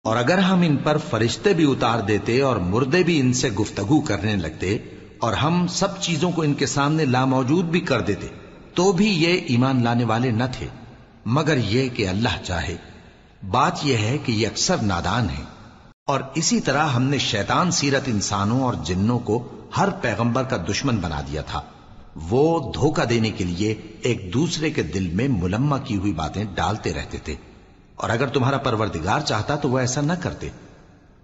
اور اگر ہم ان پر فرشتے بھی اتار دیتے اور مردے بھی ان سے گفتگو کرنے لگتے اور ہم سب چیزوں کو ان کے سامنے لاموجود بھی کر دیتے تو بھی یہ ایمان لانے والے نہ تھے، مگر یہ کہ اللہ چاہے۔ بات یہ ہے کہ یہ اکثر نادان ہیں۔ اور اسی طرح ہم نے شیطان سیرت انسانوں اور جنوں کو ہر پیغمبر کا دشمن بنا دیا تھا۔ وہ دھوکہ دینے کے لیے ایک دوسرے کے دل میں ملمہ کی ہوئی باتیں ڈالتے رہتے تھے، اور اگر تمہارا پروردگار چاہتا تو وہ ایسا نہ کرتے۔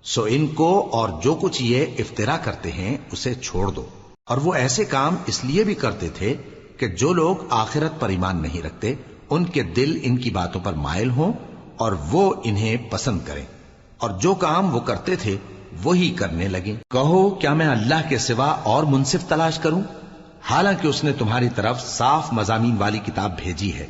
سو ان کو اور جو کچھ یہ افطرا کرتے ہیں اسے چھوڑ دو۔ اور وہ ایسے کام اس لیے بھی کرتے تھے کہ جو لوگ آخرت پر ایمان نہیں رکھتے ان کے دل ان کی باتوں پر مائل ہوں اور وہ انہیں پسند کریں، اور جو کام وہ کرتے تھے وہی کرنے لگیں۔ کہو کیا میں اللہ کے سوا اور منصف تلاش کروں، حالانکہ اس نے تمہاری طرف صاف مضامین والی کتاب بھیجی ہے،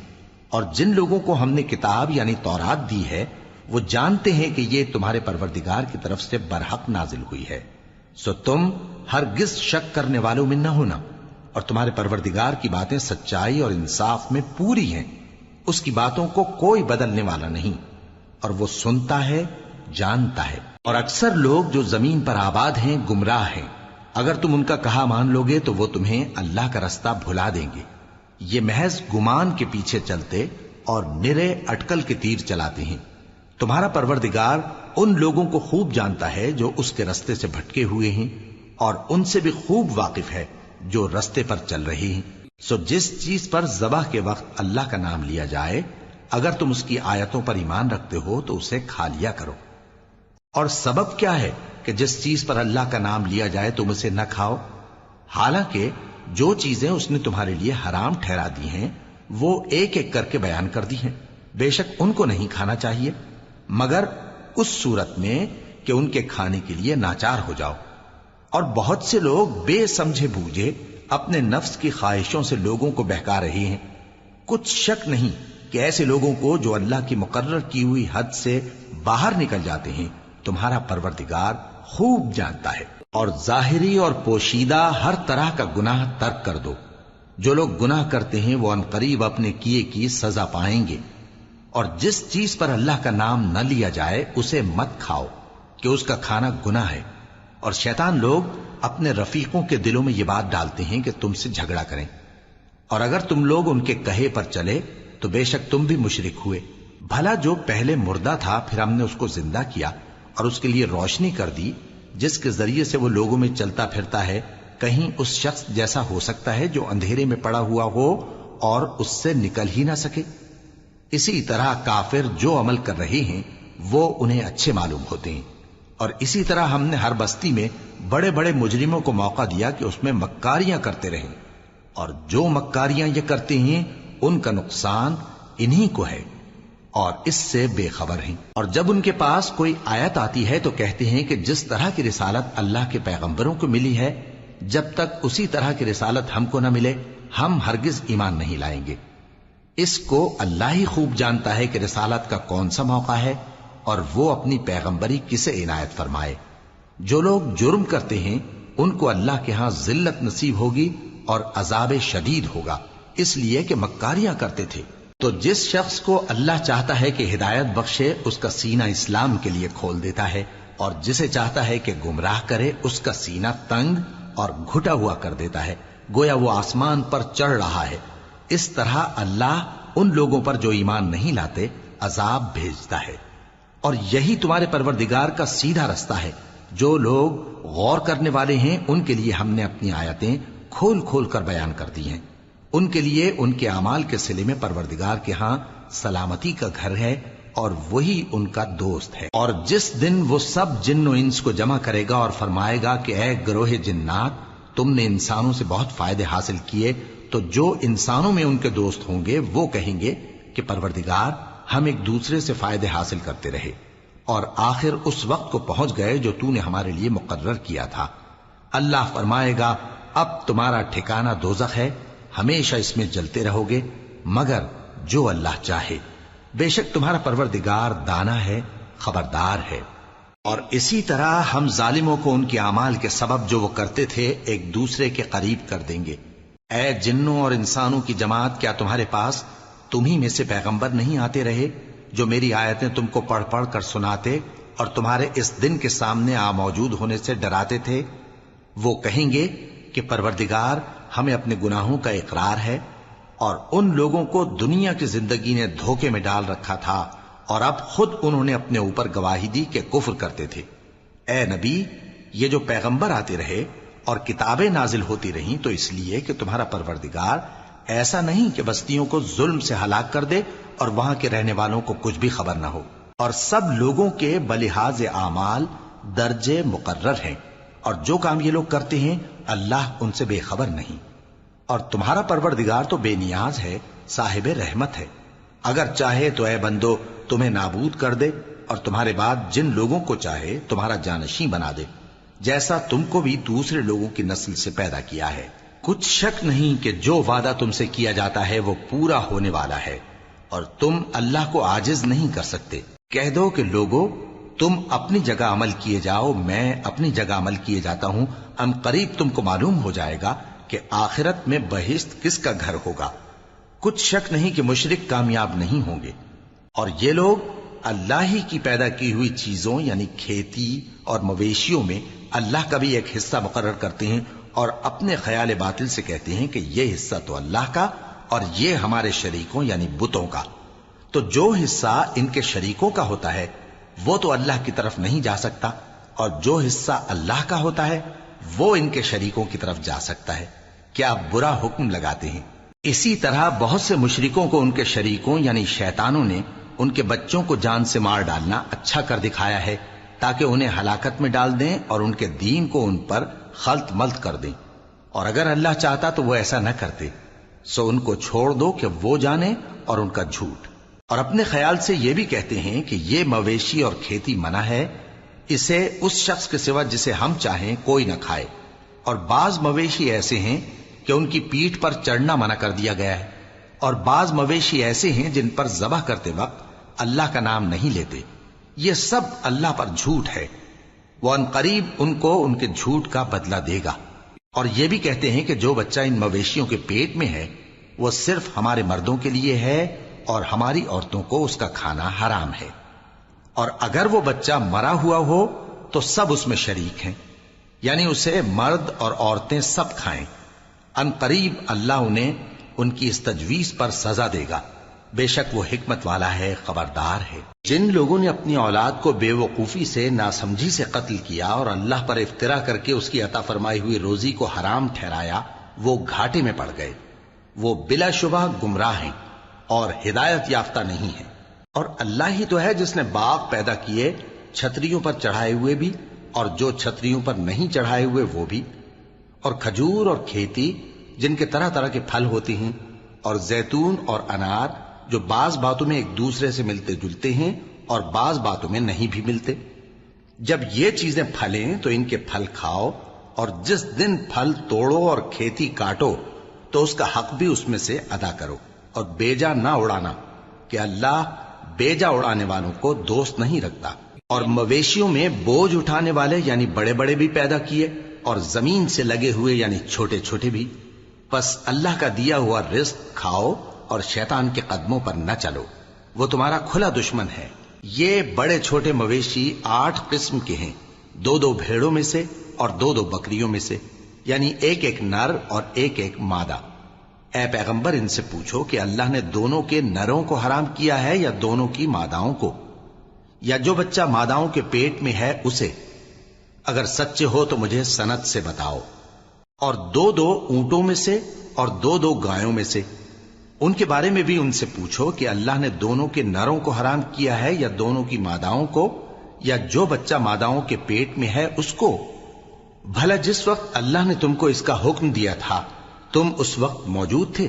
اور جن لوگوں کو ہم نے کتاب یعنی تورات دی ہے وہ جانتے ہیں کہ یہ تمہارے پروردگار کی طرف سے برحق نازل ہوئی ہے۔ سو تم ہرگز شک کرنے والوں میں نہ ہونا، اور تمہارے پروردگار کی باتیں سچائی اور انصاف میں پوری ہیں، اس کی باتوں کو کوئی بدلنے والا نہیں، اور وہ سنتا ہے جانتا ہے۔ اور اکثر لوگ جو زمین پر آباد ہیں گمراہ ہیں، اگر تم ان کا کہا مان لوگے تو وہ تمہیں اللہ کا رستہ بھلا دیں گے۔ یہ محض گمان کے پیچھے چلتے اور نرے اٹکل کے تیر چلاتے ہیں۔ تمہارا پروردگار ان لوگوں کو خوب جانتا ہے جو اس کے رستے سے بھٹکے ہوئے ہیں، اور ان سے بھی خوب واقف ہے جو رستے پر چل رہے ہیں۔ سو جس چیز پر ذبح کے وقت اللہ کا نام لیا جائے اگر تم اس کی آیتوں پر ایمان رکھتے ہو تو اسے کھا لیا کرو۔ اور سبب کیا ہے کہ جس چیز پر اللہ کا نام لیا جائے تم اسے نہ کھاؤ، حالانکہ جو چیزیں اس نے تمہارے لیے حرام ٹھہرا دی ہیں وہ ایک ایک کر کے بیان کر دی ہیں۔ بے شک ان کو نہیں کھانا چاہیے مگر اس صورت میں کہ ان کے کھانے کے لیے ناچار ہو جاؤ۔ اور بہت سے لوگ بے سمجھے بوجھے اپنے نفس کی خواہشوں سے لوگوں کو بہکا رہے ہیں۔ کچھ شک نہیں کہ ایسے لوگوں کو جو اللہ کی مقرر کی ہوئی حد سے باہر نکل جاتے ہیں تمہارا پروردگار خوب جانتا ہے۔ اور ظاہری اور پوشیدہ ہر طرح کا گناہ ترک کر دو۔ جو لوگ گناہ کرتے ہیں وہ عنقریب اپنے کیے کی سزا پائیں گے۔ اور جس چیز پر اللہ کا نام نہ لیا جائے اسے مت کھاؤ کہ اس کا کھانا گناہ ہے۔ اور شیطان لوگ اپنے رفیقوں کے دلوں میں یہ بات ڈالتے ہیں کہ تم سے جھگڑا کریں، اور اگر تم لوگ ان کے کہے پر چلے تو بے شک تم بھی مشرک ہوئے۔ بھلا جو پہلے مردہ تھا پھر ہم نے اس کو زندہ کیا اور اس کے لیے روشنی کر دی جس کے ذریعے سے وہ لوگوں میں چلتا پھرتا ہے، کہیں اس شخص جیسا ہو سکتا ہے جو اندھیرے میں پڑا ہوا ہو اور اس سے نکل ہی نہ سکے؟ اسی طرح کافر جو عمل کر رہے ہیں وہ انہیں اچھے معلوم ہوتے ہیں۔ اور اسی طرح ہم نے ہر بستی میں بڑے بڑے مجرموں کو موقع دیا کہ اس میں مکاریاں کرتے رہیں، اور جو مکاریاں یہ کرتے ہیں ان کا نقصان انہی کو ہے اور اس سے بے خبر ہیں۔ اور جب ان کے پاس کوئی آیت آتی ہے تو کہتے ہیں کہ جس طرح کی رسالت اللہ کے پیغمبروں کو ملی ہے جب تک اسی طرح کی رسالت ہم کو نہ ملے ہم ہرگز ایمان نہیں لائیں گے۔ اس کو اللہ ہی خوب جانتا ہے کہ رسالت کا کون سا موقع ہے اور وہ اپنی پیغمبری کسے عنایت فرمائے۔ جو لوگ جرم کرتے ہیں ان کو اللہ کے ہاں ذلت نصیب ہوگی اور عذاب شدید ہوگا، اس لیے کہ مکاریاں کرتے تھے۔ تو جس شخص کو اللہ چاہتا ہے کہ ہدایت بخشے اس کا سینہ اسلام کے لیے کھول دیتا ہے، اور جسے چاہتا ہے کہ گمراہ کرے اس کا سینہ تنگ اور گھٹا ہوا کر دیتا ہے، گویا وہ آسمان پر چڑھ رہا ہے۔ اس طرح اللہ ان لوگوں پر جو ایمان نہیں لاتے عذاب بھیجتا ہے۔ اور یہی تمہارے پروردگار کا سیدھا رستہ ہے۔ جو لوگ غور کرنے والے ہیں ان کے لیے ہم نے اپنی آیتیں کھول کھول کر بیان کر دی ہیں۔ ان کے لیے ان کے اعمال کے صلے میں پروردگار کے ہاں سلامتی کا گھر ہے اور وہی ان کا دوست ہے۔ اور جس دن وہ سب جن و انس کو جمع کرے گا اور فرمائے گا کہ اے گروہ جنات، تم نے انسانوں سے بہت فائدے حاصل کیے، تو جو انسانوں میں ان کے دوست ہوں گے وہ کہیں گے کہ پروردگار ہم ایک دوسرے سے فائدے حاصل کرتے رہے اور آخر اس وقت کو پہنچ گئے جو تو نے ہمارے لیے مقرر کیا تھا۔ اللہ فرمائے گا اب تمہارا ٹھکانہ دوزخ ہے، ہمیشہ اس میں جلتے رہو گے مگر جو اللہ چاہے۔ بے شک تمہارا پروردگار دانا ہے، خبردار ہے۔ اور اسی طرح ہم ظالموں کو ان کے اعمال کے سبب جو وہ کرتے تھے ایک دوسرے کے قریب کر دیں گے۔ اے جنوں اور انسانوں کی جماعت، کیا تمہارے پاس تمہیں میں سے پیغمبر نہیں آتے رہے جو میری آیتیں تم کو پڑھ پڑھ کر سناتے اور تمہارے اس دن کے سامنے موجود ہونے سے ڈراتے تھے؟ وہ کہیں گے کہ پروردگار ہمیں اپنے گناہوں کا اقرار ہے، اور ان لوگوں کو دنیا کی زندگی نے دھوکے میں ڈال رکھا تھا اور اب خود انہوں نے اپنے اوپر گواہی دی کہ کفر کرتے تھے۔ اے نبی، یہ جو پیغمبر آتے رہے اور کتابیں نازل ہوتی رہیں تو اس لیے کہ تمہارا پروردگار ایسا نہیں کہ بستیوں کو ظلم سے ہلاک کر دے اور وہاں کے رہنے والوں کو کچھ بھی خبر نہ ہو، اور سب لوگوں کے بلحاظ اعمال درجے مقرر ہیں، اور جو کام یہ لوگ کرتے ہیں اللہ ان سے بے خبر نہیں۔ اور تمہارا پروردگار تو بے نیاز ہے، صاحب رحمت ہے، اگر چاہے تو اے بندو تمہیں نابود کر دے اور تمہارے بعد جن لوگوں کو چاہے تمہارا جانشین بنا دے، جیسا تم کو بھی دوسرے لوگوں کی نسل سے پیدا کیا ہے۔ کچھ شک نہیں کہ جو وعدہ تم سے کیا جاتا ہے وہ پورا ہونے والا ہے، اور تم اللہ کو عاجز نہیں کر سکتے۔ کہہ دو کہ لوگو تم اپنی جگہ عمل کیے جاؤ، میں اپنی جگہ عمل کیے جاتا ہوں، ان قریب تم کو معلوم ہو جائے گا کہ آخرت میں بہشت کس کا گھر ہوگا۔ کچھ شک نہیں کہ مشرک کامیاب نہیں ہوں گے، اور یہ لوگ اللہ ہی کی پیدا کی ہوئی چیزوں یعنی کھیتی اور مویشیوں میں اللہ کا بھی ایک حصہ مقرر کرتے ہیں، اور اپنے خیال باطل سے کہتے ہیں کہ یہ حصہ تو اللہ کا اور یہ ہمارے شریکوں یعنی بتوں کا۔ تو جو حصہ ان کے شریکوں کا ہوتا ہے وہ تو اللہ کی طرف نہیں جا سکتا، اور جو حصہ اللہ کا ہوتا ہے وہ ان کے شریکوں کی طرف جا سکتا ہے۔ کیا برا حکم لگاتے ہیں؟ اسی طرح بہت سے مشرکوں کو ان کے شریکوں یعنی شیطانوں نے ان کے بچوں کو جان سے مار ڈالنا اچھا کر دکھایا ہے، تاکہ انہیں ہلاکت میں ڈال دیں اور ان کے دین کو ان پر خلط ملط کر دیں، اور اگر اللہ چاہتا تو وہ ایسا نہ کرتے۔ سو ان کو چھوڑ دو کہ وہ جانے اور ان کا جھوٹ۔ اور اپنے خیال سے یہ بھی کہتے ہیں کہ یہ مویشی اور کھیتی منع ہے، اسے اس شخص کے سوا جسے ہم چاہیں کوئی نہ کھائے، اور بعض مویشی ایسے ہیں کہ ان کی پیٹھ پر چڑھنا منع کر دیا گیا ہے، اور بعض مویشی ایسے ہیں جن پر ذبح کرتے وقت اللہ کا نام نہیں لیتے۔ یہ سب اللہ پر جھوٹ ہے، وہ ان قریب ان کو ان کے جھوٹ کا بدلہ دے گا۔ اور یہ بھی کہتے ہیں کہ جو بچہ ان مویشیوں کے پیٹ میں ہے وہ صرف ہمارے مردوں کے لیے ہے اور ہماری عورتوں کو اس کا کھانا حرام ہے، اور اگر وہ بچہ مرا ہوا ہو تو سب اس میں شریک ہیں، یعنی اسے مرد اور عورتیں سب کھائیں۔ ان قریب اللہ انہیں ان کی اس تجویز پر سزا دے گا، بے شک وہ حکمت والا ہے، خبردار ہے۔ جن لوگوں نے اپنی اولاد کو بے وقوفی سے ناسمجھی سے قتل کیا اور اللہ پر افترا کر کے اس کی عطا فرمائی ہوئی روزی کو حرام ٹھہرایا، وہ گھاٹے میں پڑ گئے، وہ بلا شبہ گمراہ ہیں اور ہدایت یافتہ نہیں ہیں۔ اور اللہ ہی تو ہے جس نے باغ پیدا کیے، چھتریوں پر چڑھائے ہوئے بھی اور جو چھتریوں پر نہیں چڑھائے ہوئے وہ بھی، اور کھجور اور کھیتی جن کے طرح طرح کے پھل ہوتے ہیں، اور زیتون اور انار جو بعض باتوں میں ایک دوسرے سے ملتے جلتے ہیں اور بعض باتوں میں نہیں بھی ملتے۔ جب یہ چیزیں پھلیں تو ان کے پھل کھاؤ، اور جس دن پھل توڑو اور کھیتی کاٹو تو اس کا حق بھی اس میں سے ادا کرو، اور بیجا نہ اڑانا کہ اللہ بیجا اڑانے والوں کو دوست نہیں رکھتا۔ اور مویشیوں میں بوجھ اٹھانے والے یعنی بڑے بڑے بھی پیدا کیے، اور زمین سے لگے ہوئے یعنی چھوٹے چھوٹے بھی۔ پس اللہ کا دیا ہوا رزق کھاؤ اور شیطان کے قدموں پر نہ چلو، وہ تمہارا کھلا دشمن ہے۔ یہ بڑے چھوٹے مویشی 8 قسم کے ہیں، 2 بھیڑوں میں سے اور 2 بکریوں میں سے، یعنی ایک نر اور ایک مادہ۔ اے پیغمبر ان سے پوچھو کہ اللہ نے دونوں کے نروں کو حرام کیا ہے یا دونوں کی ماداؤں کو، یا جو بچہ ماداؤں کے پیٹ میں ہے اسے؟ اگر سچے ہو تو مجھے سند سے بتاؤ۔ اور 2 اونٹوں میں سے اور 2 گایوں میں سے، ان کے بارے میں بھی ان سے پوچھو کہ اللہ نے دونوں کے نروں کو حرام کیا ہے یا دونوں کی ماداؤں کو، یا جو بچہ ماداؤں کے پیٹ میں ہے اس کو؟ بھلا جس وقت اللہ نے تم کو اس کا حکم دیا تھا تم اس وقت موجود تھے؟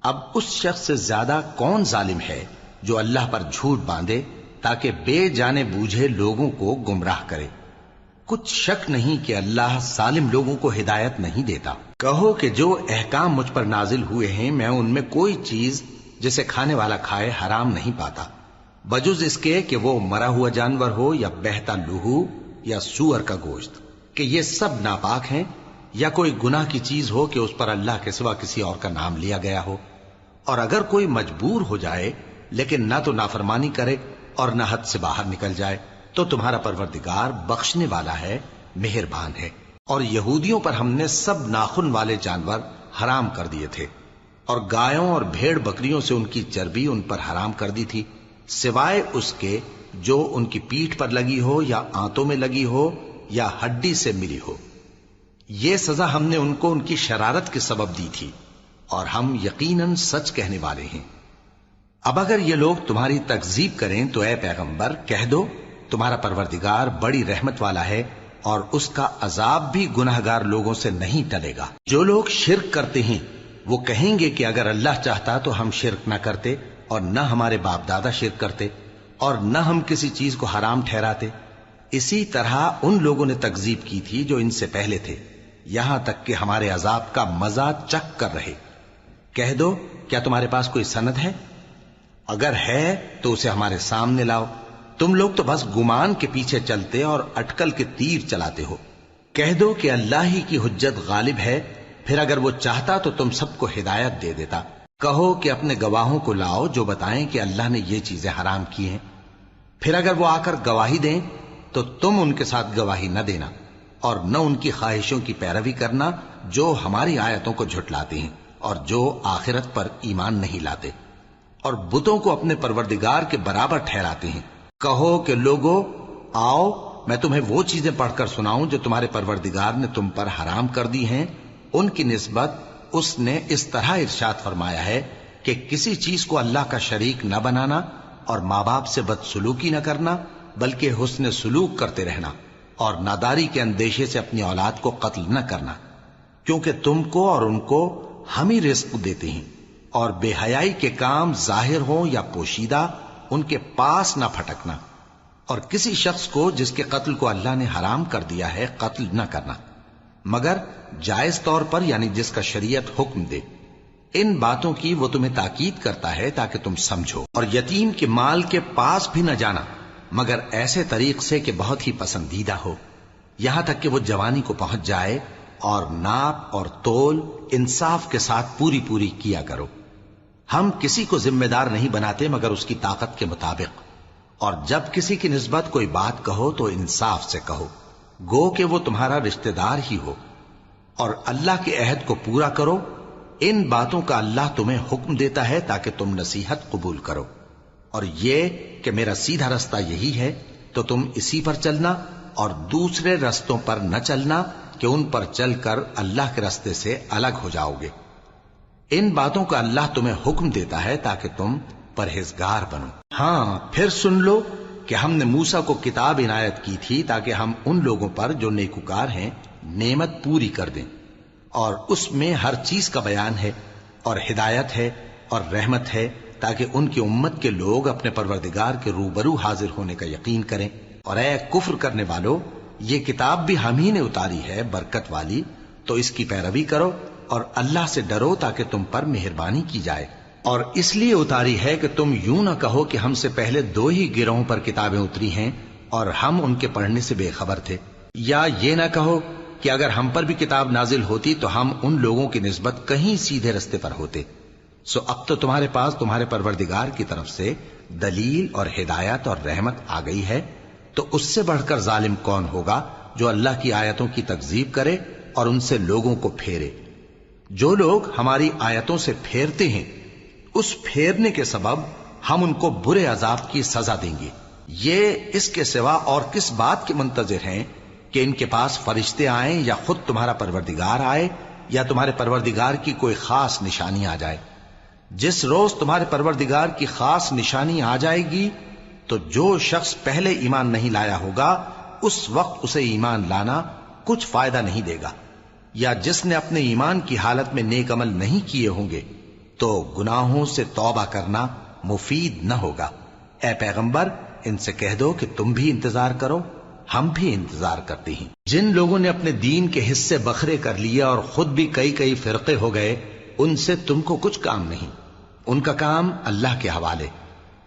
اب اس شخص سے زیادہ کون ظالم ہے جو اللہ پر جھوٹ باندھے تاکہ بے جانے بوجھے لوگوں کو گمراہ کرے۔ کچھ شک نہیں کہ اللہ ظالم لوگوں کو ہدایت نہیں دیتا۔ کہو کہ جو احکام مجھ پر نازل ہوئے ہیں میں ان میں کوئی چیز جسے کھانے والا کھائے حرام نہیں پاتا، بجز اس کے کہ وہ مرا ہوا جانور ہو یا بہتا لہو یا سور کا گوشت، کہ یہ سب ناپاک ہیں، یا کوئی گناہ کی چیز ہو کہ اس پر اللہ کے سوا کسی اور کا نام لیا گیا ہو۔ اور اگر کوئی مجبور ہو جائے لیکن نہ تو نافرمانی کرے اور نہ حد سے باہر نکل جائے تو تمہارا پروردگار بخشنے والا ہے، مہربان ہے۔ اور یہودیوں پر ہم نے سب ناخن والے جانور حرام کر دیے تھے، اور گایوں اور بھیڑ بکریوں سے ان کی چربی ان پر حرام کر دی تھی، سوائے اس کے جو ان کی پیٹھ پر لگی ہو یا آنتوں میں لگی ہو یا ہڈی سے ملی ہو۔ یہ سزا ہم نے ان کو ان کی شرارت کے سبب دی تھی، اور ہم یقیناً سچ کہنے والے ہیں۔ اب اگر یہ لوگ تمہاری تکذیب کریں تو اے پیغمبر کہہ دو، تمہارا پروردگار بڑی رحمت والا ہے، اور اس کا عذاب بھی گناہگار لوگوں سے نہیں ٹلے گا۔ جو لوگ شرک کرتے ہیں وہ کہیں گے کہ اگر اللہ چاہتا تو ہم شرک نہ کرتے، اور نہ ہمارے باپ دادا شرک کرتے، اور نہ ہم کسی چیز کو حرام ٹھہراتے۔ اسی طرح ان لوگوں نے تکذیب کی تھی جو ان سے پہلے تھے، یہاں تک کہ ہمارے عذاب کا مزہ چکھ کر رہے۔ کہہ دو، کیا تمہارے پاس کوئی سند ہے؟ اگر ہے تو اسے ہمارے سامنے لاؤ۔ تم لوگ تو بس گمان کے پیچھے چلتے اور اٹکل کے تیر چلاتے ہو۔ کہہ دو کہ اللہ ہی کی حجت غالب ہے، پھر اگر وہ چاہتا تو تم سب کو ہدایت دے دیتا۔ کہو کہ اپنے گواہوں کو لاؤ جو بتائیں کہ اللہ نے یہ چیزیں حرام کی ہیں، پھر اگر وہ آ کر گواہی دیں تو تم ان کے ساتھ گواہی نہ دینا، اور نہ ان کی خواہشوں کی پیروی کرنا جو ہماری آیتوں کو جھٹلاتے ہیں اور جو آخرت پر ایمان نہیں لاتے، اور بتوں کو اپنے پروردگار کے برابر ٹھہراتے ہیں۔ کہو کہ لوگو آؤ، میں تمہیں وہ چیزیں پڑھ کر سناؤں جو تمہارے پروردگار نے تم پر حرام کر دی ہیں۔ ان کی نسبت اس نے اس طرح ارشاد فرمایا ہے کہ کسی چیز کو اللہ کا شریک نہ بنانا، اور ماں باپ سے بدسلوکی نہ کرنا، بلکہ حسن سلوک کرتے رہنا، اور ناداری کے اندیشے سے اپنی اولاد کو قتل نہ کرنا، کیونکہ تم کو اور ان کو ہم ہی رزق دیتے ہیں۔ اور بے حیائی کے کام ظاہر ہوں یا پوشیدہ ان کے پاس نہ پھٹکنا، اور کسی شخص کو جس کے قتل کو اللہ نے حرام کر دیا ہے قتل نہ کرنا، مگر جائز طور پر، یعنی جس کا شریعت حکم دے۔ ان باتوں کی وہ تمہیں تاکید کرتا ہے تاکہ تم سمجھو۔ اور یتیم کے مال کے پاس بھی نہ جانا مگر ایسے طریق سے کہ بہت ہی پسندیدہ ہو، یہاں تک کہ وہ جوانی کو پہنچ جائے، اور ناپ اور تول انصاف کے ساتھ پوری پوری کیا کرو۔ ہم کسی کو ذمہ دار نہیں بناتے مگر اس کی طاقت کے مطابق، اور جب کسی کی نسبت کوئی بات کہو تو انصاف سے کہو، گو کہ وہ تمہارا رشتہ دار ہی ہو، اور اللہ کے عہد کو پورا کرو۔ ان باتوں کا اللہ تمہیں حکم دیتا ہے تاکہ تم نصیحت قبول کرو، اور یہ کہ میرا سیدھا رستہ یہی ہے تو تم اسی پر چلنا، اور دوسرے رستوں پر نہ چلنا کہ ان پر چل کر اللہ کے رستے سے الگ ہو جاؤ گے۔ ان باتوں کا اللہ تمہیں حکم دیتا ہے تاکہ تم پرہیزگار بنو۔ ہاں، پھر سن لو کہ ہم نے موسیٰ کو کتاب عنایت کی تھی تاکہ ہم ان لوگوں پر جو نیکوکار ہیں نعمت پوری کر دیں، اور اس میں ہر چیز کا بیان ہے، اور ہدایت ہے اور رحمت ہے، تاکہ ان کی امت کے لوگ اپنے پروردگار کے روبرو حاضر ہونے کا یقین کریں۔ اور اے کفر کرنے والو، یہ کتاب بھی ہم ہی نے اتاری ہے برکت والی، تو اس کی پیروی کرو اور اللہ سے ڈرو تاکہ تم پر مہربانی کی جائے۔ اور اس لیے اتاری ہے کہ تم یوں نہ کہو کہ ہم سے پہلے 2 ہی گروہوں پر کتابیں اتری ہیں اور ہم ان کے پڑھنے سے بے خبر تھے، یا یہ نہ کہو کہ اگر ہم پر بھی کتاب نازل ہوتی تو ہم ان لوگوں کی نسبت کہیں سیدھے رستے پر ہوتے۔ سو اب تو تمہارے پاس تمہارے پروردگار کی طرف سے دلیل اور ہدایت اور رحمت آ گئی ہے، تو اس سے بڑھ کر ظالم کون ہوگا جو اللہ کی آیتوں کی تکذیب کرے اور ان سے لوگوں کو پھیرے۔ جو لوگ ہماری آیتوں سے پھیرتے ہیں اس پھیرنے کے سبب ہم ان کو برے عذاب کی سزا دیں گے۔ یہ اس کے سوا اور کس بات کے منتظر ہیں کہ ان کے پاس فرشتے آئیں یا خود تمہارا پروردگار آئے یا تمہارے پروردگار کی کوئی خاص نشانی آ جائے۔ جس روز تمہارے پروردگار کی خاص نشانی آ جائے گی تو جو شخص پہلے ایمان نہیں لایا ہوگا اس وقت اسے ایمان لانا کچھ فائدہ نہیں دے گا، یا جس نے اپنے ایمان کی حالت میں نیک عمل نہیں کیے ہوں گے تو گناہوں سے توبہ کرنا مفید نہ ہوگا۔ اے پیغمبر، ان سے کہہ دو کہ تم بھی انتظار کرو، ہم بھی انتظار کرتے ہیں۔ جن لوگوں نے اپنے دین کے حصے بکھرے کر لیے اور خود بھی کئی فرقے ہو گئے، ان سے تم کو کچھ کام نہیں، ان کا کام اللہ کے حوالے۔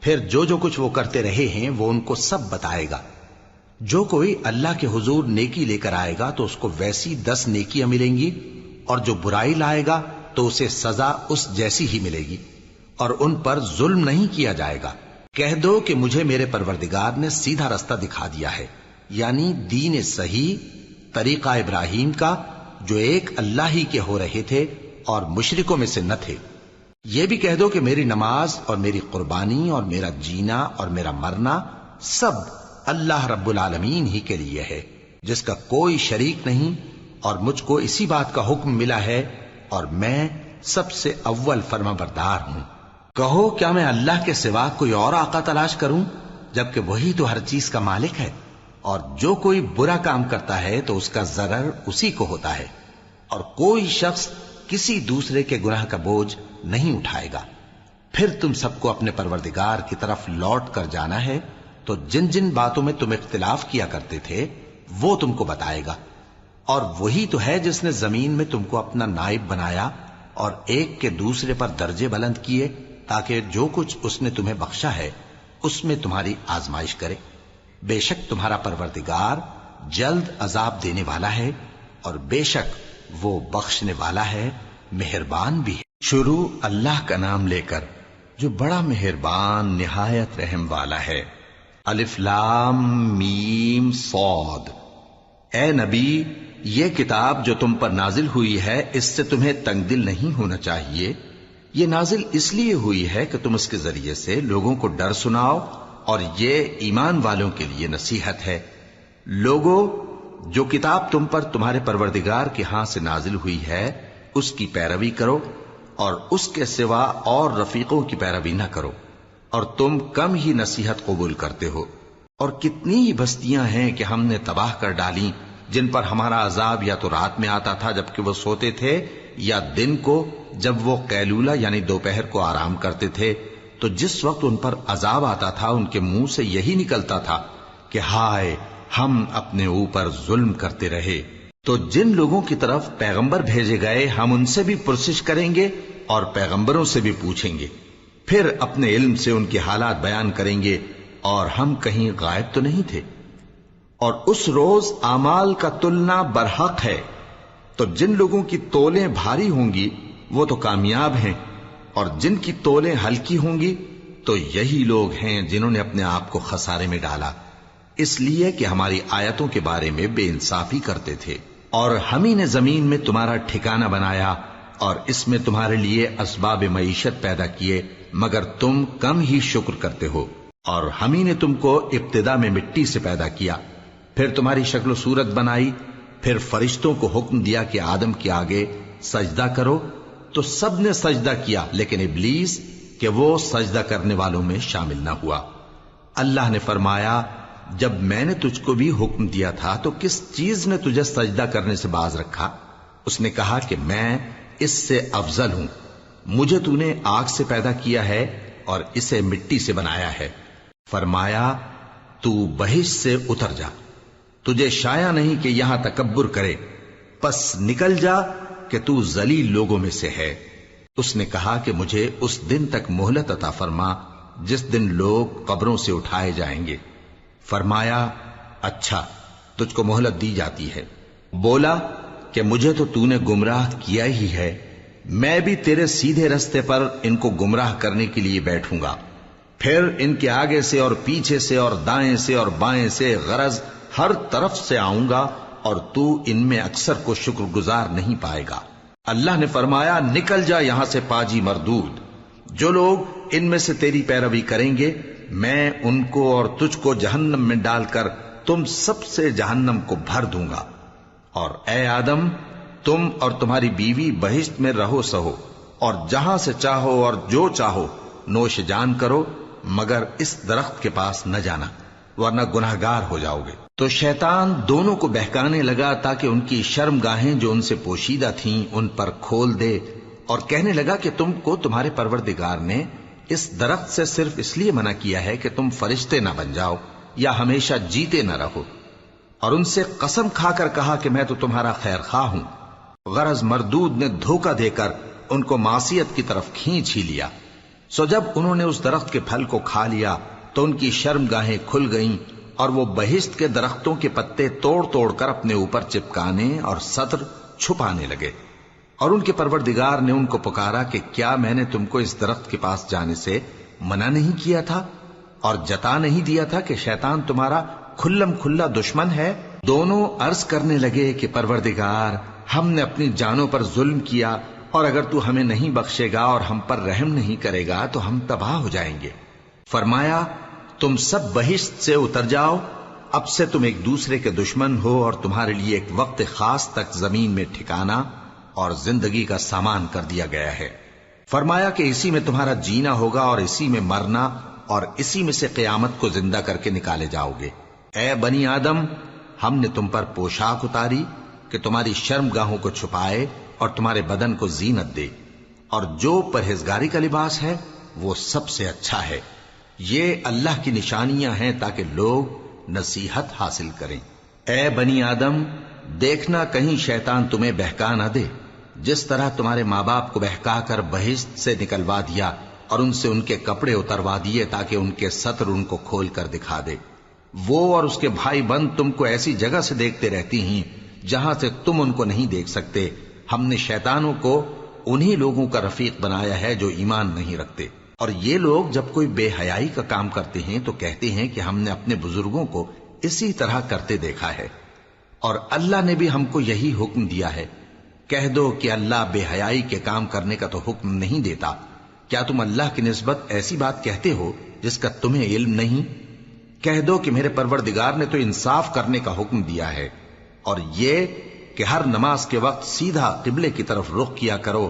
پھر جو کچھ وہ کرتے رہے ہیں وہ ان کو سب بتائے گا۔ جو کوئی اللہ کے حضور نیکی لے کر آئے گا تو اس کو ویسی 10 نیکیاں ملیں گی، اور جو برائی لائے گا تو اسے سزا اس جیسی ہی ملے گی، اور ان پر ظلم نہیں کیا جائے گا۔ کہہ دو کہ مجھے میرے پروردگار نے سیدھا رستہ دکھا دیا ہے، یعنی دین صحیح، طریقہ ابراہیم کا، جو ایک اللہ ہی کے ہو رہے تھے اور مشرکوں میں سے نہ تھے۔ یہ بھی کہہ دو کہ میری نماز اور میری قربانی اور میرا جینا اور میرا مرنا سب اللہ رب العالمین ہی کے لیے ہے، جس کا کوئی شریک نہیں، اور مجھ کو اسی بات کا حکم ملا ہے اور میں سب سے اول فرما بردار ہوں۔ کہو کیا میں اللہ کے سوا کوئی اور آقا تلاش کروں، جبکہ وہی تو ہر چیز کا مالک ہے، اور جو کوئی برا کام کرتا ہے تو اس کا ضرر اسی کو ہوتا ہے، اور کوئی شخص کسی دوسرے کے گناہ کا بوجھ نہیں اٹھائے گا۔ پھر تم سب کو اپنے پروردگار کی طرف لوٹ کر جانا ہے، تو جن جن باتوں میں تم اختلاف کیا کرتے تھے وہ تم کو بتائے گا، اور وہی تو ہے جس نے زمین میں تم کو اپنا نائب بنایا اور ایک کے دوسرے پر درجے بلند کیے، تاکہ جو کچھ اس نے تمہیں بخشا ہے اس میں تمہاری آزمائش کرے۔ بے شک تمہارا پروردگار جلد عذاب دینے والا ہے، اور بے شک وہ بخشنے والا ہے، مہربان بھی ہے۔ شروع اللہ کا نام لے کر جو بڑا مہربان نہایت رحم والا ہے۔ الف لام میم صاد۔ اے نبی، یہ کتاب جو تم پر نازل ہوئی ہے اس سے تمہیں تنگ دل نہیں ہونا چاہیے۔ یہ نازل اس لیے ہوئی ہے کہ تم اس کے ذریعے سے لوگوں کو ڈر سناؤ، اور یہ ایمان والوں کے لیے نصیحت ہے۔ لوگوں، جو کتاب تم پر تمہارے پروردگار کے ہاں سے نازل ہوئی ہے اس کی پیروی کرو، اور اس کے سوا اور رفیقوں کی پیروی نہ کرو، اور تم کم ہی نصیحت قبول کرتے ہو۔ اور کتنی ہی بستیاں ہیں کہ ہم نے تباہ کر ڈالی، جن پر ہمارا عذاب یا تو رات میں آتا تھا جبکہ وہ سوتے تھے، یا دن کو جب وہ قیلولہ یعنی دوپہر کو آرام کرتے تھے، تو جس وقت ان پر عذاب آتا تھا ان کے منہ سے یہی نکلتا تھا کہ ہائے، ہم اپنے اوپر ظلم کرتے رہے۔ تو جن لوگوں کی طرف پیغمبر بھیجے گئے ہم ان سے بھی پرسش کریں گے اور پیغمبروں سے بھی پوچھیں گے، پھر اپنے علم سے ان کے حالات بیان کریں گے، اور ہم کہیں غائب تو نہیں تھے۔ اور اس روز اعمال کا تلنا برحق ہے، تو جن لوگوں کی تولیں بھاری ہوں گی وہ تو کامیاب ہیں، اور جن کی تولیں ہلکی ہوں گی تو یہی لوگ ہیں جنہوں نے اپنے آپ کو خسارے میں ڈالا، اس لیے کہ ہماری آیتوں کے بارے میں بے انصافی کرتے تھے۔ اور ہم ہی نے زمین میں تمہارا ٹھکانہ بنایا، اور اس میں تمہارے لیے اسباب معیشت پیدا کیے، مگر تم کم ہی شکر کرتے ہو۔ اور ہم ہی نے تم کو ابتدا میں مٹی سے پیدا کیا، پھر تمہاری شکل و صورت بنائی، پھر فرشتوں کو حکم دیا کہ آدم کے آگے سجدہ کرو، تو سب نے سجدہ کیا، لیکن ابلیس کہ وہ سجدہ کرنے والوں میں شامل نہ ہوا۔ اللہ نے فرمایا، جب میں نے تجھ کو بھی حکم دیا تھا تو کس چیز نے تجھے سجدہ کرنے سے باز رکھا؟ اس نے کہا کہ میں اس سے افضل ہوں، مجھے تو نے آگ سے پیدا کیا ہے اور اسے مٹی سے بنایا ہے۔ فرمایا، تو بہشت سے اتر جا، تجھے شایع نہیں کہ یہاں تکبر کرے، پس نکل جا کہ تو ذلیل لوگوں میں سے ہے۔ اس نے کہا کہ مجھے اس دن تک مہلت عطا فرما جس دن لوگ قبروں سے اٹھائے جائیں گے۔ فرمایا، اچھا، تجھ کو مہلت دی جاتی ہے۔ بولا کہ مجھے تو نے گمراہ کیا ہی ہے، میں بھی تیرے سیدھے رستے پر ان کو گمراہ کرنے کے لیے بیٹھوں گا، پھر ان کے آگے سے اور پیچھے سے اور دائیں سے اور بائیں سے، غرض ہر طرف سے آؤں گا، اور تو ان میں اکثر کو شکر گزار نہیں پائے گا۔ اللہ نے فرمایا، نکل جا یہاں سے پاجی مردود، جو لوگ ان میں سے تیری پیروی کریں گے میں ان کو اور تجھ کو جہنم میں ڈال کر تم سب سے جہنم کو بھر دوں گا۔ اور اے آدم، تم اور تمہاری بیوی بہشت میں رہو سہو، اور جہاں سے چاہو اور جو چاہو نوش جان کرو، مگر اس درخت کے پاس نہ جانا، ورنہ گناہگار ہو جاؤ گے۔ تو شیطان دونوں کو بہکانے لگا تاکہ ان کی شرم گاہیں جو ان سے پوشیدہ تھیں ان پر کھول دے، اور کہنے لگا کہ تم کو تمہارے پروردگار نے اس درخت سے صرف اس لیے منع کیا ہے کہ تم فرشتے نہ بن جاؤ یا ہمیشہ جیتے نہ رہو۔ اور ان سے قسم کھا کر کہا کہ میں تو تمہارا خیر خواہ ہوں۔ غرض مردود نے دھوکہ دے کر ان کو معصیت کی طرف کھینچ ہی لیا۔ سو جب انہوں نے اس درخت کے پھل کو کھا لیا تو ان کی شرم گاہیں کھل گئیں، اور وہ بہشت کے درختوں کے پتے توڑ توڑ کر اپنے اوپر چپکانے اور سطر چھپانے لگے۔ اور ان کے پروردگار نے ان کو پکارا کہ کیا میں نے تم کو اس درخت کے پاس جانے سے منع نہیں کیا تھا؟ اور جتا نہیں دیا تھا کہ شیطان تمہارا کھلم کھلا دشمن ہے؟ دونوں عرض کرنے لگے کہ پروردگار، ہم نے اپنی جانوں پر ظلم کیا، اور اگر تو ہمیں نہیں بخشے گا اور ہم پر رحم نہیں کرے گا تو ہم تباہ ہو جائیں گے۔ فرمایا تم سب بہشت سے اتر جاؤ، اب سے تم ایک دوسرے کے دشمن ہو، اور تمہارے لیے ایک وقت خاص تک زمین میں ٹھکانا اور زندگی کا سامان کر دیا گیا ہے۔ فرمایا کہ اسی میں تمہارا جینا ہوگا اور اسی میں مرنا، اور اسی میں سے قیامت کو زندہ کر کے نکالے جاؤ گے۔ اے بنی آدم، ہم نے تم پر پوشاک اتاری کہ تمہاری شرم گاہوں کو چھپائے اور تمہارے بدن کو زینت دے، اور جو پرہیزگاری کا لباس ہے وہ سب سے اچھا ہے۔ یہ اللہ کی نشانیاں ہیں تاکہ لوگ نصیحت حاصل کریں۔ اے بنی آدم، دیکھنا کہیں شیطان تمہیں بہکا نہ دے، جس طرح تمہارے ماں باپ کو بہکا کر بہشت سے نکلوا دیا اور ان سے ان کے کپڑے اتروا دیے تاکہ ان کے ستر ان کو کھول کر دکھا دے۔ وہ اور اس کے بھائی بند تم کو ایسی جگہ سے دیکھتے رہتی ہیں جہاں سے تم ان کو نہیں دیکھ سکتے۔ ہم نے شیطانوں کو انہی لوگوں کا رفیق بنایا ہے جو ایمان نہیں رکھتے۔ اور یہ لوگ جب کوئی بے حیائی کا کام کرتے ہیں تو کہتے ہیں کہ ہم نے اپنے بزرگوں کو اسی طرح کرتے دیکھا ہے، اور اللہ نے بھی ہم کو یہی حکم دیا ہے۔ کہہ دو کہ اللہ بے حیائی کے کام کرنے کا تو حکم نہیں دیتا۔ کیا تم اللہ کی نسبت ایسی بات کہتے ہو جس کا تمہیں علم نہیں؟ کہہ دو کہ میرے پروردگار نے تو انصاف کرنے کا حکم دیا ہے، اور یہ کہ ہر نماز کے وقت سیدھا قبلے کی طرف رخ کیا کرو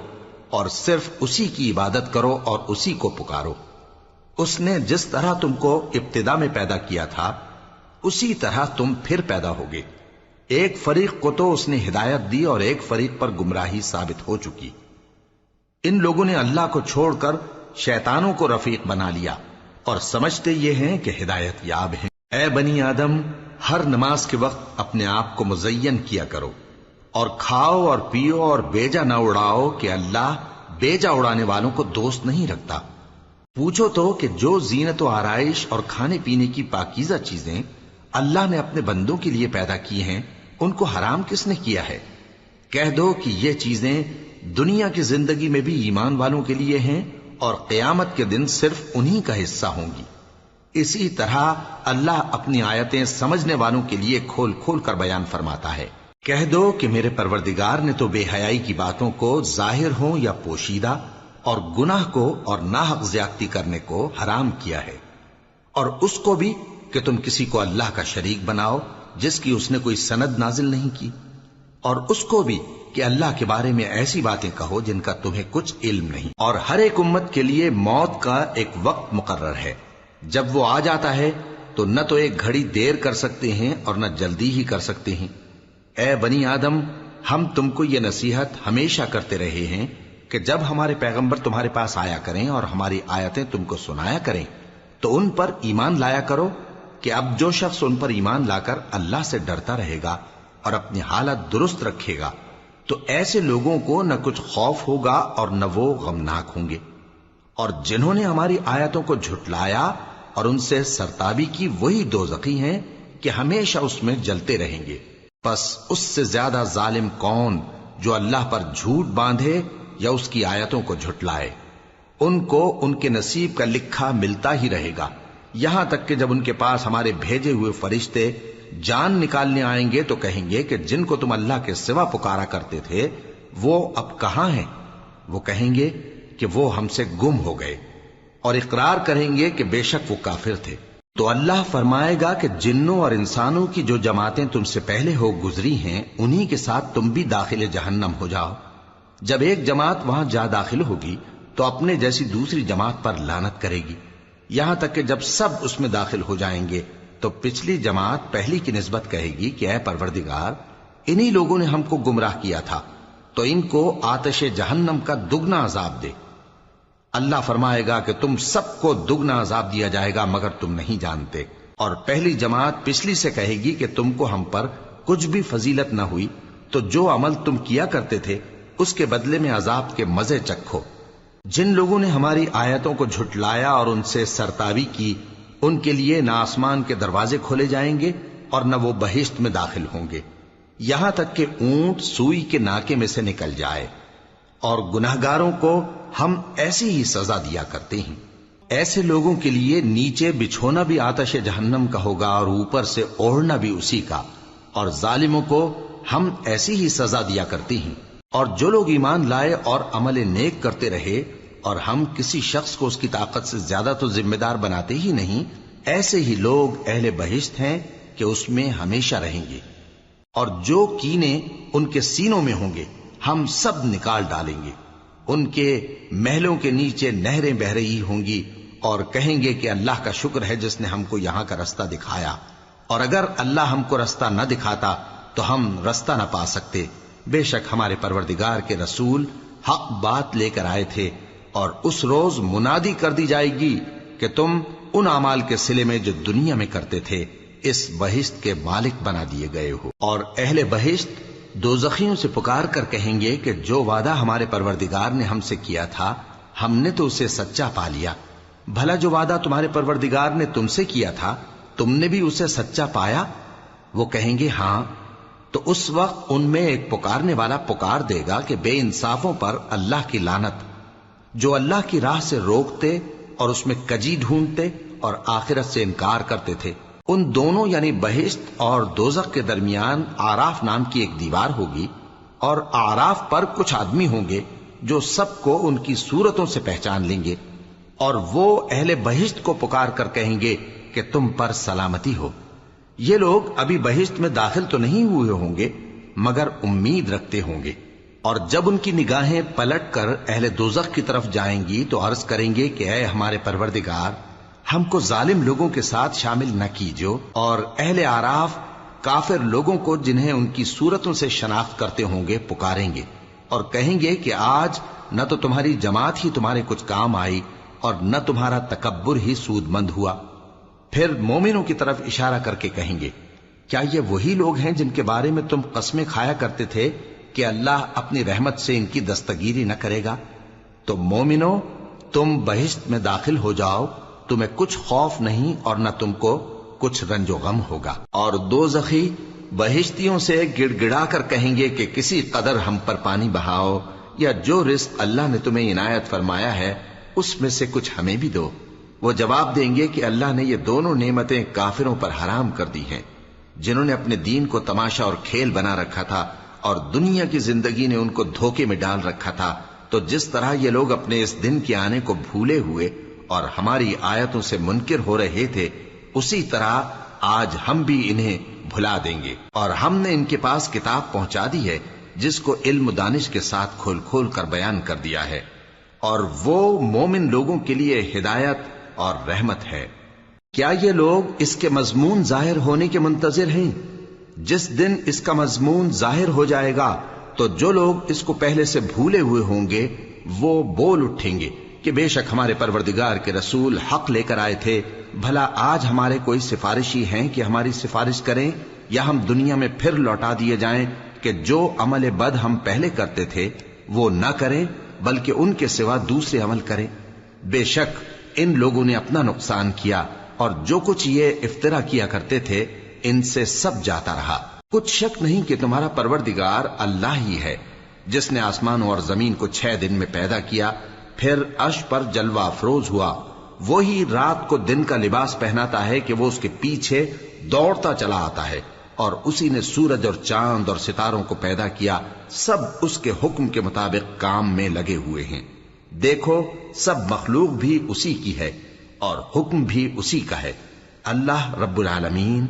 اور صرف اسی کی عبادت کرو اور اسی کو پکارو۔ اس نے جس طرح تم کو ابتدا میں پیدا کیا تھا اسی طرح تم پھر پیدا ہوگے۔ ایک فریق کو تو اس نے ہدایت دی اور ایک فریق پر گمراہی ثابت ہو چکی۔ ان لوگوں نے اللہ کو چھوڑ کر شیطانوں کو رفیق بنا لیا اور سمجھتے یہ ہیں کہ ہدایت یاب ہیں۔ اے بنی آدم، ہر نماز کے وقت اپنے آپ کو مزین کیا کرو، اور کھاؤ اور پیو اور بیجا نہ اڑاؤ کہ اللہ بیجا اڑانے والوں کو دوست نہیں رکھتا۔ پوچھو تو کہ جو زینت و آرائش اور کھانے پینے کی پاکیزہ چیزیں اللہ نے اپنے بندوں کے لیے پیدا کی ہیں ان کو حرام کس نے کیا ہے؟ کہہ دو کہ یہ چیزیں دنیا کی زندگی میں بھی ایمان والوں کے لیے ہیں اور قیامت کے دن صرف انہی کا حصہ ہوں گی۔ اسی طرح اللہ اپنی آیتیں سمجھنے والوں کے لیے کھول کھول کر بیان فرماتا ہے۔ کہہ دو کہ میرے پروردگار نے تو بے حیائی کی باتوں کو ظاہر ہوں یا پوشیدہ، اور گناہ کو اور ناحق زیادتی کرنے کو حرام کیا ہے، اور اس کو بھی کہ تم کسی کو اللہ کا شریک بناؤ جس کی اس نے کوئی سند نازل نہیں کی، اور اس کو بھی کہ اللہ کے بارے میں ایسی باتیں کہو جن کا تمہیں کچھ علم نہیں۔ اور ہر ایک امت کے لیے موت کا ایک وقت مقرر ہے، جب وہ آ جاتا ہے تو نہ تو ایک گھڑی دیر کر سکتے ہیں اور نہ جلدی ہی کر سکتے ہیں۔ اے بنی آدم، ہم تم کو یہ نصیحت ہمیشہ کرتے رہے ہیں کہ جب ہمارے پیغمبر تمہارے پاس آیا کریں اور ہماری آیتیں تم کو سنایا کریں تو ان پر ایمان لایا کرو، کہ اب جو شخص ان پر ایمان لا کر اللہ سے ڈرتا رہے گا اور اپنی حالت درست رکھے گا تو ایسے لوگوں کو نہ کچھ خوف ہوگا اور نہ وہ غمناک ہوں گے۔ اور جنہوں نے ہماری آیتوں کو جھٹلایا اور ان سے سرتابی کی وہی دوزخی ہیں کہ ہمیشہ اس میں جلتے رہیں گے۔ پس اس سے زیادہ ظالم کون جو اللہ پر جھوٹ باندھے یا اس کی آیتوں کو جھٹلائے؟ ان کو ان کے نصیب کا لکھا ملتا ہی رہے گا، یہاں تک کہ جب ان کے پاس ہمارے بھیجے ہوئے فرشتے جان نکالنے آئیں گے تو کہیں گے کہ جن کو تم اللہ کے سوا پکارا کرتے تھے وہ اب کہاں ہیں؟ وہ کہیں گے کہ وہ ہم سے گم ہو گئے، اور اقرار کریں گے کہ بے شک وہ کافر تھے۔ تو اللہ فرمائے گا کہ جنوں اور انسانوں کی جو جماعتیں تم سے پہلے ہو گزری ہیں انہی کے ساتھ تم بھی داخل جہنم ہو جاؤ۔ جب ایک جماعت وہاں جا داخل ہوگی تو اپنے جیسی دوسری جماعت پر لعنت کرے گی، یہاں تک کہ جب سب اس میں داخل ہو جائیں گے تو پچھلی جماعت پہلی کی نسبت کہے گی کہ اے پروردگار، انہی لوگوں نے ہم کو گمراہ کیا تھا، تو ان کو آتش جہنم کا دگنا عذاب دے۔ اللہ فرمائے گا کہ تم سب کو دگنا عذاب دیا جائے گا مگر تم نہیں جانتے۔ اور پہلی جماعت پچھلی سے کہے گی کہ تم کو ہم پر کچھ بھی فضیلت نہ ہوئی، تو جو عمل تم کیا کرتے تھے اس کے بدلے میں عذاب کے مزے چکھو۔ جن لوگوں نے ہماری آیتوں کو جھٹلایا اور ان سے سرتابی کی ان کے لیے نہ آسمان کے دروازے کھولے جائیں گے اور نہ وہ بہشت میں داخل ہوں گے، یہاں تک کہ اونٹ سوئی کے ناکے میں سے نکل جائے، اور گناہگاروں کو ہم ایسی ہی سزا دیا کرتے ہیں۔ ایسے لوگوں کے لیے نیچے بچھونا بھی آتش جہنم کا ہوگا اور اوپر سے اوڑھنا بھی اسی کا، اور ظالموں کو ہم ایسی ہی سزا دیا کرتی ہیں۔ اور جو لوگ ایمان لائے اور عمل نیک کرتے رہے اور ہم کسی شخص کو اس کی طاقت سے زیادہ تو ذمہ دار بناتے ہی نہیں، ایسے ہی لوگ اہل بہشت ہیں کہ اس میں ہمیشہ رہیں گے۔ اور جو کینے ان کے سینوں میں ہوں گے ہم سب نکال ڈالیں گے، ان کے محلوں کے نیچے نہریں بہہ رہی ہوں گی، اور کہیں گے کہ اللہ کا شکر ہے جس نے ہم کو یہاں کا رستہ دکھایا، اور اگر اللہ ہم کو رستہ نہ دکھاتا تو ہم رستہ نہ پا سکتے۔ بے شک ہمارے پروردگار کے رسول حق بات لے کر آئے تھے، اور اس روز منادی کر دی جائے گی کہ تم ان اعمال کے صلے میں جو دنیا میں کرتے تھے اس بہشت کے مالک بنا دیے گئے ہو۔ اور اہل بہشت دوزخیوں سے پکار کر کہیں گے کہ جو وعدہ ہمارے پروردگار نے ہم سے کیا تھا ہم نے تو اسے سچا پا لیا، بھلا جو وعدہ تمہارے پروردگار نے تم سے کیا تھا تم نے بھی اسے سچا پایا؟ وہ کہیں گے ہاں۔ تو اس وقت ان میں ایک پکارنے والا پکار دے گا کہ بے انصافوں پر اللہ کی لعنت، جو اللہ کی راہ سے روکتے اور اس میں کجی ڈھونڈتے اور آخرت سے انکار کرتے تھے۔ ان دونوں یعنی بہشت اور دوزخ کے درمیان آراف نام کی ایک دیوار ہوگی، اور آراف پر کچھ آدمی ہوں گے جو سب کو ان کی صورتوں سے پہچان لیں گے، اور وہ اہل بہشت کو پکار کر کہیں گے کہ تم پر سلامتی ہو۔ یہ لوگ ابھی بہشت میں داخل تو نہیں ہوئے ہوں گے مگر امید رکھتے ہوں گے، اور جب ان کی نگاہیں پلٹ کر اہل دوزخ کی طرف جائیں گی تو عرض کریں گے کہ اے ہمارے پروردگار، ہم کو ظالم لوگوں کے ساتھ شامل نہ کیجو۔ اور اہل آراف کافر لوگوں کو جنہیں ان کی صورتوں سے شناخت کرتے ہوں گے پکاریں گے اور کہیں گے کہ آج نہ تو تمہاری جماعت ہی تمہارے کچھ کام آئی اور نہ تمہارا تکبر ہی سود مند ہوا۔ پھر مومنوں کی طرف اشارہ کر کے کہیں گے کیا یہ وہی لوگ ہیں جن کے بارے میں تم قسمیں کھایا کرتے تھے کہ اللہ اپنی رحمت سے ان کی دستگیری نہ کرے گا؟ تو مومنوں، تم بہشت میں داخل ہو جاؤ، تمہیں کچھ خوف نہیں اور نہ تم کو کچھ رنج و غم ہوگا۔ اور دوزخی بہشتیوں سے گڑ گڑا کر کہیں گے کہ کسی قدر ہم پر پانی بہاؤ، یا جو رزق اللہ نے تمہیں عنایت فرمایا ہے اس میں سے کچھ ہمیں بھی دو۔ وہ جواب دیں گے کہ اللہ نے یہ دونوں نعمتیں کافروں پر حرام کر دی ہیں، جنہوں نے اپنے دین کو تماشا اور کھیل بنا رکھا تھا اور دنیا کی زندگی نے ان کو دھوکے میں ڈال رکھا تھا۔ تو جس طرح یہ لوگ اپنے اس دن کے آنے کو بھولے ہوئے اور ہماری آیتوں سے منکر ہو رہے تھے، اسی طرح آج ہم بھی انہیں بھلا دیں گے۔ اور ہم نے ان کے پاس کتاب پہنچا دی ہے جس کو علم و دانش کے ساتھ کھول کھول کر بیان کر دیا ہے، اور وہ مومن لوگوں کے لیے ہدایت اور رحمت ہے۔ کیا یہ لوگ اس کے مضمون ظاہر ہونے کے منتظر ہیں؟ جس دن اس کا مضمون ظاہر ہو جائے گا تو جو لوگ اس کو پہلے سے بھولے ہوئے ہوں گے وہ بول اٹھیں گے کہ بے شک ہمارے پروردگار کے رسول حق لے کر آئے تھے، بھلا آج ہمارے کوئی سفارشی ہیں کہ ہماری سفارش کریں، یا ہم دنیا میں پھر لوٹا دیے جائیں کہ جو عمل بد ہم پہلے کرتے تھے وہ نہ کریں بلکہ ان کے سوا دوسرے عمل کریں۔ بے شک ان لوگوں نے اپنا نقصان کیا، اور جو کچھ یہ افترا کیا کرتے تھے ان سے سب جاتا رہا۔ کچھ شک نہیں کہ تمہارا پروردگار اللہ ہی ہے جس نے آسمانوں اور زمین کو 6 دن میں پیدا کیا، پھر عرش پر جلوہ افروز ہوا۔ وہی رات کو دن کا لباس پہناتا ہے کہ وہ اس کے پیچھے دوڑتا چلا آتا ہے، اور اسی نے سورج اور چاند اور ستاروں کو پیدا کیا، سب اس کے حکم کے مطابق کام میں لگے ہوئے ہیں۔ دیکھو سب مخلوق بھی اسی کی ہے اور حکم بھی اسی کا ہے۔ اللہ رب العالمین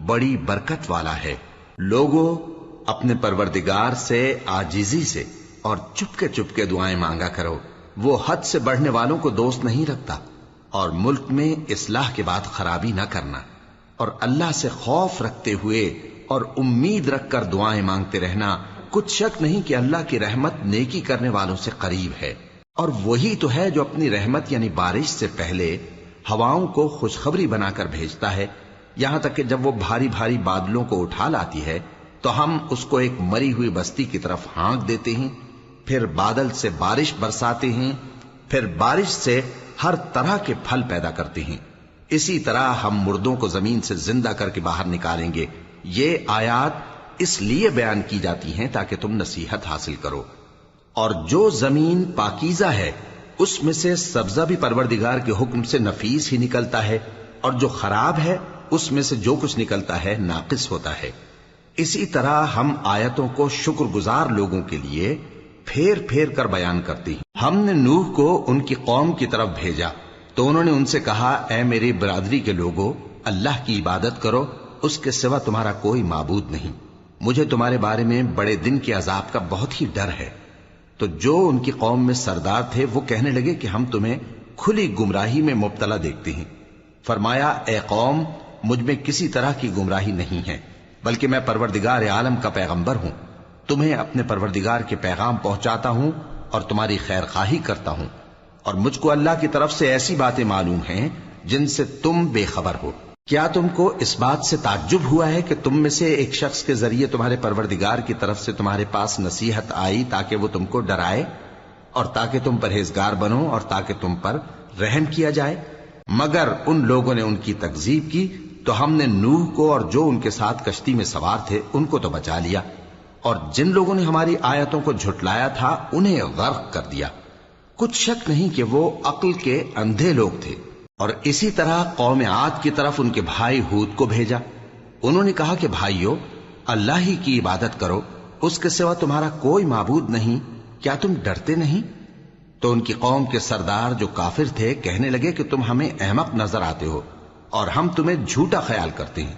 بڑی برکت والا ہے۔ لوگوں، اپنے پروردگار سے عاجزی سے اور چپکے دعائیں مانگا کرو، وہ حد سے بڑھنے والوں کو دوست نہیں رکھتا، اور ملک میں اصلاح کے بعد خرابی نہ کرنا، اور اللہ سے خوف رکھتے ہوئے اور امید رکھ کر دعائیں مانگتے رہنا۔ کچھ شک نہیں کہ اللہ کی رحمت نیکی کرنے والوں سے قریب ہے، اور وہی تو ہے جو اپنی رحمت یعنی بارش سے پہلے ہواؤں کو خوشخبری بنا کر بھیجتا ہے، یہاں تک کہ جب وہ بھاری بھاری بادلوں کو اٹھا لاتی ہے تو ہم اس کو ایک مری ہوئی بستی کی طرف ہانک دیتے ہیں، پھر بادل سے بارش برساتے ہیں، پھر بارش سے ہر طرح کے پھل پیدا کرتے ہیں۔ اسی طرح ہم مردوں کو زمین سے زندہ کر کے باہر نکالیں گے۔ یہ آیات اس لیے بیان کی جاتی ہیں تاکہ تم نصیحت حاصل کرو۔ اور جو زمین پاکیزہ ہے اس میں سے سبزہ بھی پروردگار کے حکم سے نفیس ہی نکلتا ہے، اور جو خراب ہے اس میں سے جو کچھ نکلتا ہے ناقص ہوتا ہے۔ اسی طرح ہم آیتوں کو شکر گزار لوگوں کے لیے پھیر پھیر کر بیان کرتی ہیں۔ ہم نے نوح کو ان کی قوم کی طرف بھیجا تو انہوں نے ان سے کہا، اے میری برادری کے لوگوں، اللہ کی عبادت کرو، اس کے سوا تمہارا کوئی معبود نہیں۔ مجھے تمہارے بارے میں بڑے دن کے عذاب کا بہت ہی ڈر ہے۔ تو جو ان کی قوم میں سردار تھے وہ کہنے لگے کہ ہم تمہیں کھلی گمراہی میں مبتلا دیکھتے ہیں۔ فرمایا، اے قوم، مجھ میں کسی طرح کی گمراہی نہیں ہے، بلکہ میں پروردگار عالم کا پیغمبر ہوں۔ تمہیں اپنے پروردگار کے پیغام پہنچاتا ہوں اور تمہاری خیر خواہی کرتا ہوں، اور مجھ کو اللہ کی طرف سے ایسی باتیں معلوم ہیں جن سے تم بے خبر ہو۔ کیا تم کو اس بات سے تعجب ہوا ہے کہ تم میں سے ایک شخص کے ذریعے تمہارے پروردگار کی طرف سے تمہارے پاس نصیحت آئی تاکہ وہ تم کو ڈرائے اور تاکہ تم پرہیزگار بنو اور تاکہ تم پر رحم کیا جائے؟ مگر ان لوگوں نے ان کی تکذیب کی تو ہم نے نوح کو اور جو ان کے ساتھ کشتی میں سوار تھے ان کو تو بچا لیا، اور جن لوگوں نے ہماری آیتوں کو جھٹلایا تھا انہیں غرق کر دیا۔ کچھ شک نہیں کہ وہ عقل کے اندھے لوگ تھے۔ اور اسی طرح قوم عاد کی طرف ان کے بھائی ہود کو بھیجا۔ انہوں نے کہا کہ بھائیو، اللہ ہی کی عبادت کرو، اس کے سوا تمہارا کوئی معبود نہیں، کیا تم ڈرتے نہیں؟ تو ان کی قوم کے سردار جو کافر تھے کہنے لگے کہ تم ہمیں احمق نظر آتے ہو اور ہم تمہیں جھوٹا خیال کرتے ہیں۔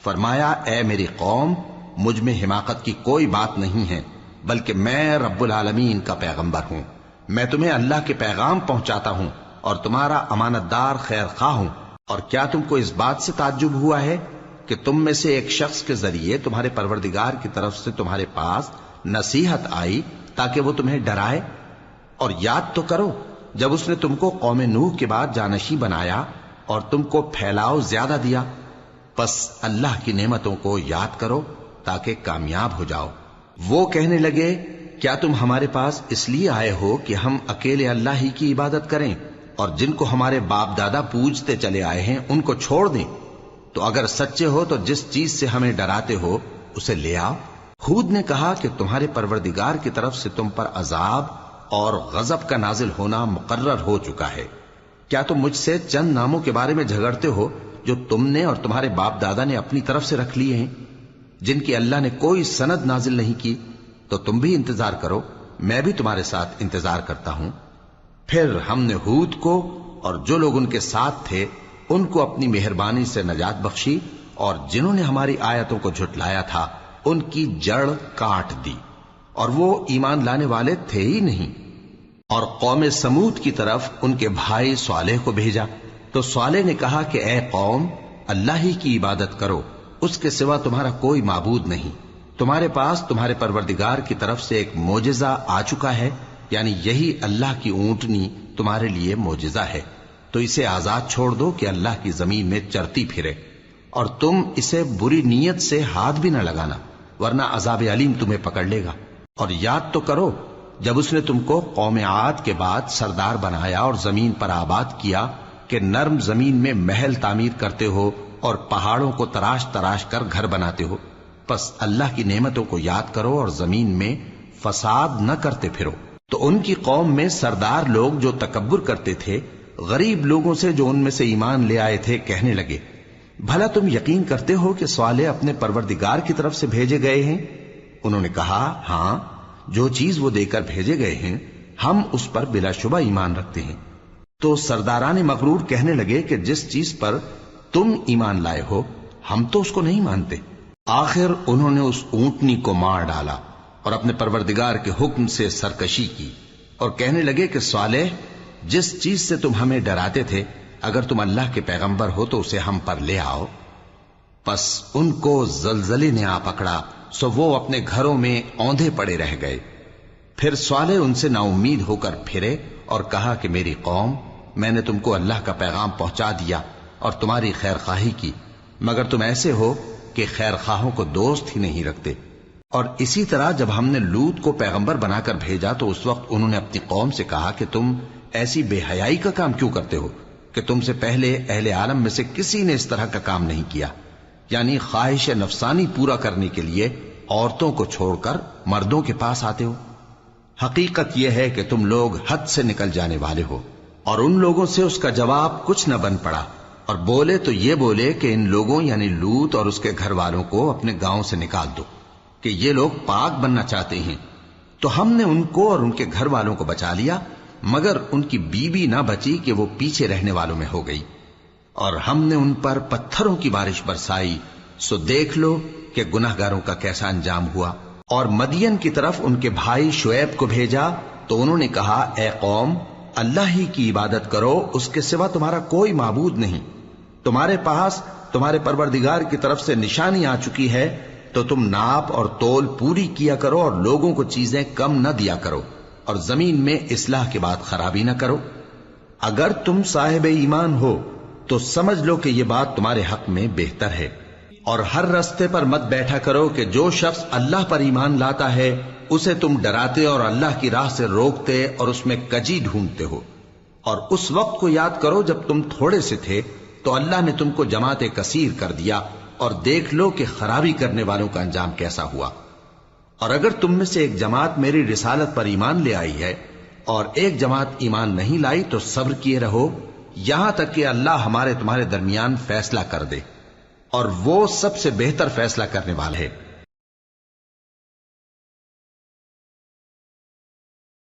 فرمایا، اے میری قوم، مجھ میں حماقت کی کوئی بات نہیں ہے، بلکہ میں رب العالمین کا پیغمبر ہوں۔ میں تمہیں اللہ کے پیغام پہنچاتا ہوں اور تمہارا امانت دار خیر خواہ ہوں۔ اور کیا تم کو اس بات سے تعجب ہوا ہے کہ تم میں سے ایک شخص کے ذریعے تمہارے پروردگار کی طرف سے تمہارے پاس نصیحت آئی تاکہ وہ تمہیں ڈرائے؟ اور یاد تو کرو جب اس نے تم کو قوم نوح کے بعد جانشین بنایا اور تم کو پھیلاؤ زیادہ دیا۔ پس اللہ کی نعمتوں کو یاد کرو تاکہ کامیاب ہو جاؤ۔ وہ کہنے لگے، کیا تم ہمارے پاس اس لیے آئے ہو کہ ہم اکیلے اللہ ہی کی عبادت کریں اور جن کو ہمارے باپ دادا پوجتے چلے آئے ہیں ان کو چھوڑ دیں؟ تو اگر سچے ہو تو جس چیز سے ہمیں ڈراتے ہو اسے لے آؤ۔ ہود نے کہا کہ تمہارے پروردگار کی طرف سے تم پر عذاب اور غضب کا نازل ہونا مقرر ہو چکا ہے۔ کیا تم مجھ سے چند ناموں کے بارے میں جھگڑتے ہو جو تم نے اور تمہارے باپ دادا نے اپنی طرف سے رکھ لیے ہیں، جن کی اللہ نے کوئی سند نازل نہیں کی؟ تو تم بھی انتظار کرو، میں بھی تمہارے ساتھ انتظار کرتا ہوں۔ پھر ہم نے ہود کو اور جو لوگ ان کے ساتھ تھے ان کو اپنی مہربانی سے نجات بخشی، اور جنہوں نے ہماری آیتوں کو جھٹلایا تھا ان کی جڑ کاٹ دی، اور وہ ایمان لانے والے تھے ہی نہیں۔ اور قوم سمود کی طرف ان کے بھائی صالح کو بھیجا تو صالح نے کہا کہ اے قوم، اللہ ہی کی عبادت کرو، اس کے سوا تمہارا کوئی معبود نہیں۔ تمہارے پاس تمہارے پروردگار کی طرف سے ایک معجزہ آ چکا ہے، یعنی یہی اللہ کی اونٹنی تمہارے لیے معجزہ ہے، تو اسے آزاد چھوڑ دو کہ اللہ کی زمین میں چرتی پھرے، اور تم اسے بری نیت سے ہاتھ بھی نہ لگانا، ورنہ عذاب علیم تمہیں پکڑ لے گا۔ اور یاد تو کرو جب اس نے تم کو قوم عاد کے بعد سردار بنایا اور زمین پر آباد کیا کہ نرم زمین میں محل تعمیر کرتے ہو اور پہاڑوں کو تراش تراش کر گھر بناتے ہو۔ پس اللہ کی نعمتوں کو یاد کرو اور زمین میں فساد نہ کرتے پھرو۔ تو ان کی قوم میں سردار لوگ جو تکبر کرتے تھے غریب لوگوں سے جو ان میں سے ایمان لے آئے تھے کہنے لگے، بھلا تم یقین کرتے ہو کہ صالح اپنے پروردگار کی طرف سے بھیجے گئے ہیں؟ انہوں نے کہا، ہاں، جو چیز وہ دے کر بھیجے گئے ہیں ہم اس پر بلا شبہ ایمان رکھتے ہیں۔ تو سرداران مغرور کہنے لگے کہ جس چیز پر تم ایمان لائے ہو ہم تو اس کو نہیں مانتے۔ آخر انہوں نے اس اونٹنی کو مار ڈالا اور اپنے پروردگار کے حکم سے سرکشی کی، اور کہنے لگے کہ صالح، جس چیز سے تم ہمیں ڈراتے تھے اگر تم اللہ کے پیغمبر ہو تو اسے ہم پر لے آؤ۔ پس ان کو زلزلے نے آ پکڑا، سو وہ اپنے گھروں میں اوندھے پڑے رہ گئے۔ پھر صالح ان سے نا امید ہو کر پھرے اور کہا کہ میری قوم، میں نے تم کو اللہ کا پیغام پہنچا دیا اور تمہاری خیر خواہی کی، مگر تم ایسے ہو کہ خیر خواہوں کو دوست ہی نہیں رکھتے۔ اور اسی طرح جب ہم نے لوط کو پیغمبر بنا کر بھیجا تو اس وقت انہوں نے اپنی قوم سے کہا کہ تم ایسی بے حیائی کا کام کیوں کرتے ہو کہ تم سے پہلے اہل عالم میں سے کسی نے اس طرح کا کام نہیں کیا، یعنی خواہش نفسانی پورا کرنے کے لیے عورتوں کو چھوڑ کر مردوں کے پاس آتے ہو۔ حقیقت یہ ہے کہ تم لوگ حد سے نکل جانے والے ہو۔ اور ان لوگوں سے اس کا جواب کچھ نہ بن پڑا، اور بولے تو یہ بولے کہ ان لوگوں یعنی لوط اور اس کے گھر والوں کو اپنے گاؤں سے نکال دو کہ یہ لوگ پاک بننا چاہتے ہیں۔ تو ہم نے ان کو اور ان کے گھر والوں کو بچا لیا، مگر ان کی بیوی نہ بچی کہ وہ پیچھے رہنے والوں میں ہو گئی، اور ہم نے ان پر پتھروں کی بارش برسائی، سو دیکھ لو کہ گناہگاروں کا کیسا انجام ہوا۔ اور مدین کی طرف ان کے بھائی شعیب کو بھیجا تو انہوں نے کہا، اے قوم، اللہ ہی کی عبادت کرو، اس کے سوا تمہارا کوئی معبود نہیں۔ تمہارے پاس تمہارے پروردگار کی طرف سے نشانی آ چکی ہے، تو تم ناپ اور تول پوری کیا کرو اور لوگوں کو چیزیں کم نہ دیا کرو، اور زمین میں اصلاح کے بعد خرابی نہ کرو۔ اگر تم صاحب ایمان ہو تو سمجھ لو کہ یہ بات تمہارے حق میں بہتر ہے، اور ہر رستے پر مت بیٹھا کرو کہ جو شخص اللہ پر ایمان لاتا ہے اسے تم ڈراتے اور اللہ کی راہ سے روکتے اور اس میں کجی ڈھونڈتے ہو۔ اور اس وقت کو یاد کرو جب تم تھوڑے سے تھے تو اللہ نے تم کو جماعت کثیر کر دیا، اور دیکھ لو کہ خرابی کرنے والوں کا انجام کیسا ہوا۔ اور اگر تم میں سے ایک جماعت میری رسالت پر ایمان لے آئی ہے اور ایک جماعت ایمان نہیں لائی تو صبر کیے رہو یہاں تک کہ اللہ ہمارے تمہارے درمیان فیصلہ کر دے، اور وہ سب سے بہتر فیصلہ کرنے والا ہے۔